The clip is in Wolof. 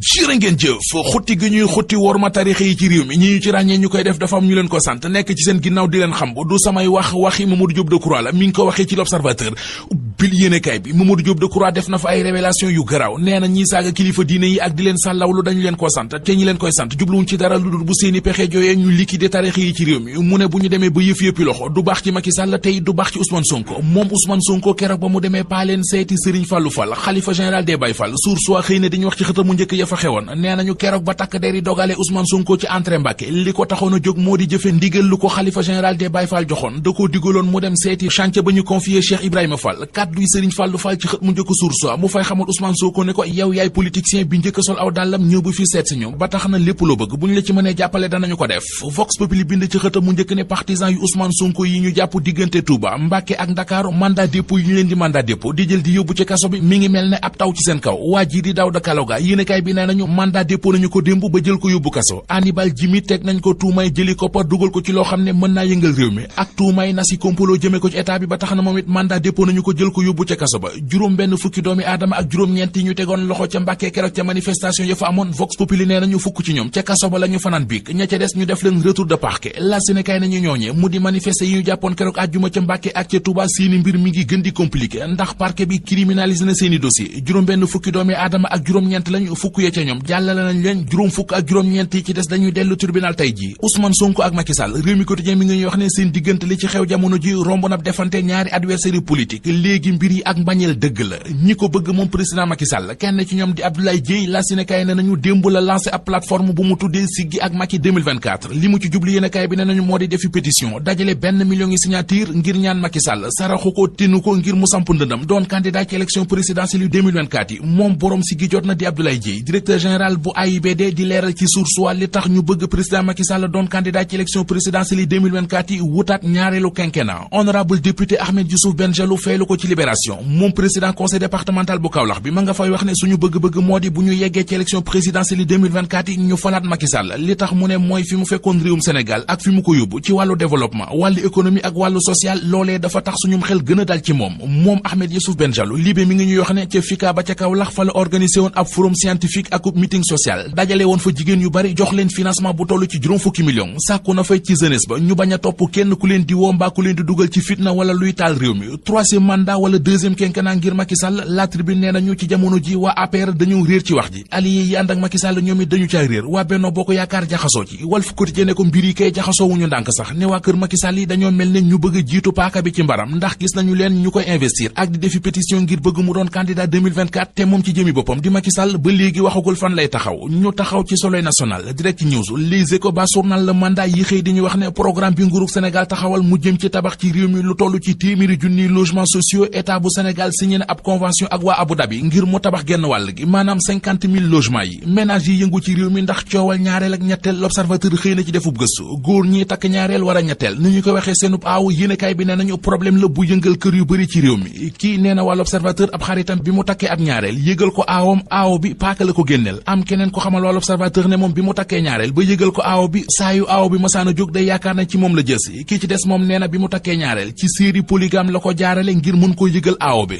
jërë ngeen jëf xutti gi ñuy xutti worma tarixa yi ci réew mi ñi ñu ci ràññee ñu koy def dafa am ñu leen ko sant nekk ci seen ginnaaw di leen xam du samay waxi Mamadou Diop Decroix la mi ngi ko waxee ci l'Observateur bil yéenekaay bi Mamadou Diop Decroix def na fa ay révélation yu garaaw nee na ñiy saaga kilifa diine yi ak di leen sàllawlu dañu leen ko sant te ñi leen koy sant jubluwuñ ci dara lu dul bu seeni pexe jooyee ñu liquider tarixa yi ci réew mi mu ne bu ñu demee ba yëppi loxo du baax ci Macky Sall tey du baax ci Ousmane Sonko moom Ousmane Sonko keroog ba mu demee paaleen seeti Serigne Fallou Fall xalifa général des Baye Fall Source A xëy na dañu wax ci xëtam mu njëkk ya fa xewoon nee nañu keroog ba takk der yi dogale Ousmane Sonko ci entrée Mbàkke li ko taxoon a jóg moo di jëfe ndigal lu ko xalifa général des Baye Fall joxoon da koo digaloon mu dem seeti chantier ba ñu confié Cheikh Ibrahima Fall kàdduy Serigne Fallou Fall ci xët mu njëkk Source A mu fay xamal Ousmane Sonko ne ko yow yaay politicien bi njëkk sol aw dàllam ñëw bu fi seet si ñu ba tax na lépp loo bëgg bu ñu la ci mënee jàppale danañu ko def Vox Populi bind ci xëtam mu njëkk ne partisan yu Ousmane Sonko yi ñu jàpp diggante Touba Mbàkke ak Ndakaaru mandat dépôt yi ñu leen di mandat dépôt di jël di yóbbu ci kaso bi mi ngi mel ne ab taw ci seen kaw waa ji di Daouda Kaloga yéenekaay bi nee nañu mandat dépôt nañu ko démb ba jël ko yóbbu kaso Hannibal Djimi teg nañ ko tuumay jëli koppar dugal ko ci loo xam ne mën naa yëngal réew mi ak tuumay nasi kompolo jëme ko ci état bi ba tax na moom it mandat dépôt nañu ko jël ko yóbbu ca kaso ba juróom benn fukki doomi aadama ak juróom-ñeent yi ñu tegoon loxo ca Mbàkke keroog ca manifestation ya fa amoon Vox Populi nee nañu fukk ci ñoom ca kaso ba la ñu fanaan biig ña ca des ñu def leen retour de parquet la Sénégal nañu ñooñee mu di manifester yi ñu jàppoon keroog àjjuma ca Mbàkke ak ca Touba seeni mbir mi ngi gën di compliqué ndax parquet bi criminalisé na seeni dossier juróom benn fukki doomi aadama ak juróom-ñeent lañu fukk ya ca ñoom jàllale nañ leen juróom fukk ak juróom-ñeent yi ci des dañuy dellu tribunal tey ji Ousmane Sonko ak Macky Sall réew mi quotidien mi ngi ñuy wax ne seen diggante li ci xew jamono ji romb na defante ñaari adversaire politique léegi mbir yi ak mbañeel dëgg la ñi ko bëgg moom président Macky Sall kenn ci ñoom di Abdoulaye Dièye la Sénégal ne nañu démb la lancé ab plateforme bu mu tuddee Siggi ak Macky 2024 li mu ci jublu yéenekaay bi ne nañu moo di defi pétition dajale benn million yi signature ngir ñaan Macky Sall saraxu ko tinu ko ngir mu samp ndëndam doon candidat ci élection présidentielle yu 2024 yi moom borom Siggi jot na di Abdoulaye Dièye directeur général bu AIBD di leeral ci Source A li tax ñu bëgg président Macky Sall doon candidat ci élection présidentielle yi 2024 yi wutaat ñaareelu quinquennat honorable député Ahmed Youssouf Benjelloun feelu ko ci Libération moom président conseil départemental bu Kaolack bi ma nga fay wax ne suñu bëgg-bëgg moo di bu ñu yeggee ci élection présidentielle yi 2024 yi ñu falaat Macky Sall li tax mu ne mooy fi mu fekkoon réewum Sénégal ak fi mu ko yóbbu ci wàllu développement wàllu économie ak wàllu social loolee dafa tax suñum xel gën a dal ci moom Ahmed Youssouf Benjelloun Libé mi ngi ñuy wax ne ca FICA ba ca Kaolack fa la organisé woon ab forum scientifique ak meeting social dajale woon fa jigéen yu bari jox leen financement bu toll ci juróom fukki millions sàkku na fay ci jeunesse ba ñu bañ a topp kenn ku leen di woo mbaa ku leen di dugal ci fitna wala luy taal réew mi troisième mandat wala deuxième quinquennat ngir Macky Sall La Tribune nee nañu ci jamono ji waa APR dañu réer ci wax ji allié yi ànd ak Macky Sall ñoom it dañu caa réer waa Benno Bokk Yaakaar jaxasoo ci Walf Quotidien ne ko mbir yi kay jaxasoo wuñu ndànk sax ne waa kër Macky Sall yi dañoo mel ne ñu bëgg a jiitu paaka bi ci mbaram ndax gis nañu leen ñu koy investir ak di defi pétition ngir bëgg mu doon candidat 2024 te moom ci jëmi boppam di Macky Sall ba léegi waxagul fan lay taxaw ñu taxaw ci Soleil National Direct News Les Échos ba journal Le Mandat yi xëy di ñu wax ne programme bi nguurug Sénégal taxawal mu jëm ci tabax ci réew mi lu toll ci téeméeri junniy logements sociaux état bu Sénégal signé na ab convention ak waa Abu Dhabi ngir mu tabax genn wàll gi maanaam 50 000 logements yi ménage yi yëngu ci réew mi ndax coowal ñaareel ak ñetteel L'Observateur xëy na ci defub gëstu góor ñi takk ñaareel war a ñetteel ni ñu ko waxee seenub aaw yéenekaay bi nee nañu problème la bu yëngal kër yu bëri ci réew mi kii nee na waa L'Observateur ab xaritam bi mu takkee ab ñaareel yëgal ko aawam aaw bi paaka la ko génneel am keneen ko xamal waa L'Observateur ne moom bi mu takkee ñaareel ba yëgal ko aaw bi saa yu aaw bi masaana jóg day yaakaar na ci moom la jës kii ci des moom nee na bi mu takkee ñaareel ci série polygame la ko jaarale ngir mën koo yëgal aaw bi